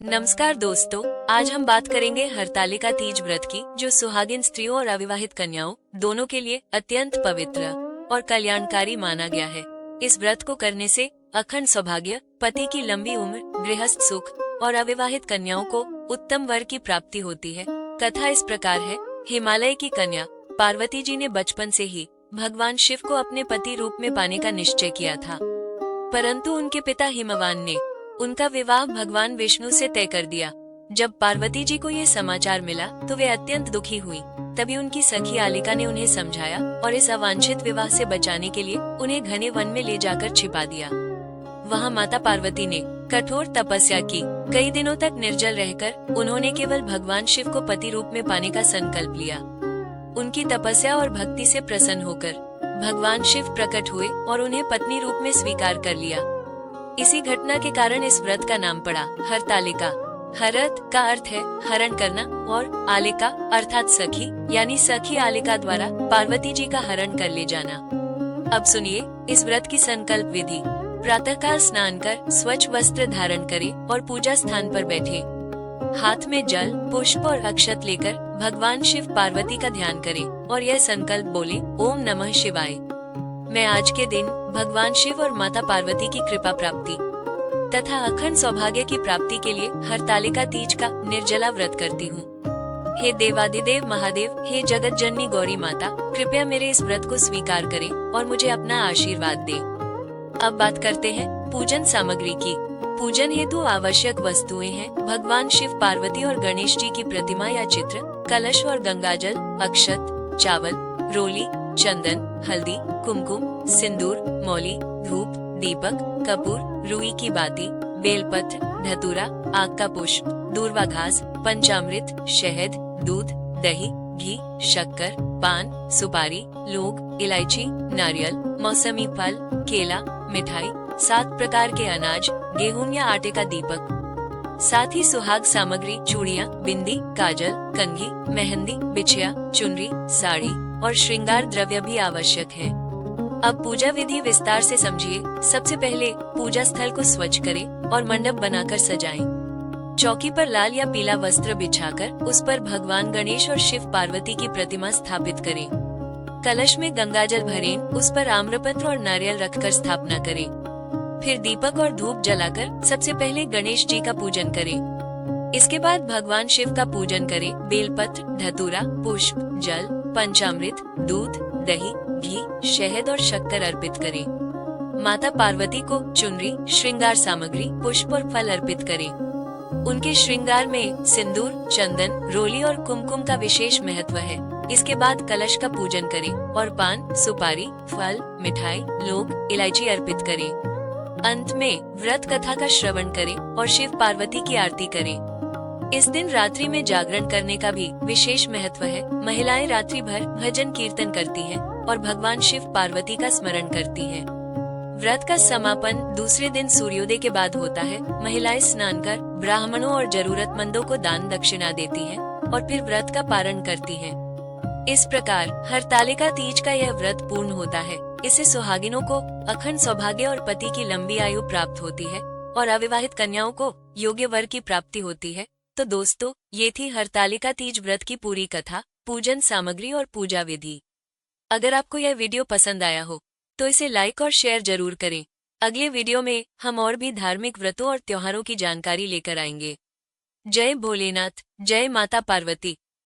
नमस्कार दोस्तों, आज हम बात करेंगे हरतालिका तीज व्रत की, जो सुहागिन स्त्रियों और अविवाहित कन्याओं दोनों के लिए अत्यंत पवित्र और कल्याणकारी माना गया है। इस व्रत को करने से अखंड सौभाग्य, पति की लंबी उम्र, गृहस्थ सुख और अविवाहित कन्याओं को उत्तम वर की प्राप्ति होती है। कथा इस प्रकार है। हिमालय की कन्या पार्वती जी ने बचपन से ही भगवान शिव को अपने पति रूप में पाने का निश्चय किया था, परंतु उनके पिता हिमवान ने उनका विवाह भगवान विष्णु से तय कर दिया। जब पार्वती जी को ये समाचार मिला तो वे अत्यंत दुखी हुई। तभी उनकी सखी आलिका ने उन्हें समझाया और इस अवांछित विवाह से बचाने के लिए उन्हें घने वन में ले जाकर छिपा दिया। वहाँ माता पार्वती ने कठोर तपस्या की। कई दिनों तक निर्जल रहकर उन्होंने केवल भगवान शिव को पति रूप में पाने का संकल्प लिया। उनकी तपस्या और भक्ति से प्रसन्न होकर भगवान शिव प्रकट हुए और उन्हें पत्नी रूप में स्वीकार कर लिया। इसी घटना के कारण इस व्रत का नाम पड़ा हरतालिका। हरत का अर्थ है हरण करना और आलिका अर्थात सखी, यानी सखी आलिका द्वारा पार्वती जी का हरण कर ले जाना। अब सुनिए इस व्रत की संकल्प विधि। प्रातःकाल स्नान कर स्वच्छ वस्त्र धारण करें और पूजा स्थान पर बैठे। हाथ में जल, पुष्प और अक्षत लेकर भगवान शिव पार्वती का ध्यान करें और यह संकल्प बोले, ओम नमः शिवाय। मैं आज के दिन भगवान शिव और माता पार्वती की कृपा प्राप्ति तथा अखंड सौभाग्य की प्राप्ति के लिए हरतालिका तीज का निर्जला व्रत करती हूँ। हे देवादिदेव महादेव, हे जगत जननी गौरी माता, कृपया मेरे इस व्रत को स्वीकार करें और मुझे अपना आशीर्वाद दें। अब बात करते हैं पूजन सामग्री की। पूजन हेतु आवश्यक वस्तुएं हैं भगवान शिव, पार्वती और गणेश जी की प्रतिमा या चित्र, कलश और गंगाजल, अक्षत, चावल, रोली, चंदन, हल्दी, कुमकुम, सिंदूर, मौली, धूप, दीपक, कपूर, रुई की बाती, बेलपत्र, धतूरा, आग का पुष्प, दूर्वा घास, पंचामृत, शहद, दूध, दही, घी, शक्कर, पान, सुपारी, लौंग, इलायची, नारियल, मौसमी फल, केला, मिठाई, 7 प्रकार के अनाज, गेहूं या आटे का दीपक। साथ ही सुहाग सामग्री, चूड़ियाँ, बिंदी, काजल, कंघी, मेहंदी, बिछिया, चुनरी, साड़ी और श्रृंगार द्रव्य भी आवश्यक है। अब पूजा विधि विस्तार से समझिए। सबसे पहले पूजा स्थल को स्वच्छ करें और मंडप बनाकर सजाएं। चौकी पर लाल या पीला वस्त्र बिछाकर उस पर भगवान गणेश और शिव पार्वती की प्रतिमा स्थापित करें। कलश में गंगाजल भरें, उस पर आम्रपत्र और नारियल रखकर स्थापना करें। फिर दीपक और धूप जलाकर सबसे पहले गणेश जी का पूजन करें। इसके बाद भगवान शिव का पूजन करें। बेलपत्र, धतूरा, पुष्प, जल, पंचामृत, दूध, दही, घी, शहद और शक्कर अर्पित करें। माता पार्वती को चुनरी, श्रृंगार सामग्री, पुष्प और फल अर्पित करें। उनके श्रृंगार में सिंदूर, चंदन, रोली और कुमकुम का विशेष महत्व है। इसके बाद कलश का पूजन करें और पान, सुपारी, फल, मिठाई, लौंग, इलायची अर्पित करें। अंत में व्रत कथा का श्रवण करें और शिव पार्वती की आरती करें। इस दिन रात्रि में जागरण करने का भी विशेष महत्व है। महिलाएं रात्रि भर भजन कीर्तन करती हैं और भगवान शिव पार्वती का स्मरण करती हैं। व्रत का समापन दूसरे दिन सूर्योदय के बाद होता है। महिलाएं स्नान कर ब्राह्मणों और जरूरतमंदों को दान दक्षिणा देती हैं और फिर व्रत का पारण करती हैं। इस प्रकार हरतालिका तीज का यह व्रत पूर्ण होता है। इससे सुहागिनों को अखंड सौभाग्य और पति की लंबी आयु प्राप्त होती है और अविवाहित कन्याओं को योग्य वर की प्राप्ति होती है। तो दोस्तों, ये थी हरतालिका तीज व्रत की पूरी कथा, पूजन सामग्री और पूजा विधि। अगर आपको यह वीडियो पसंद आया हो तो इसे लाइक और शेयर जरूर करें। अगले वीडियो में हम और भी धार्मिक व्रतों और त्योहारों की जानकारी लेकर आएंगे। जय भोलेनाथ, जय माता पार्वती।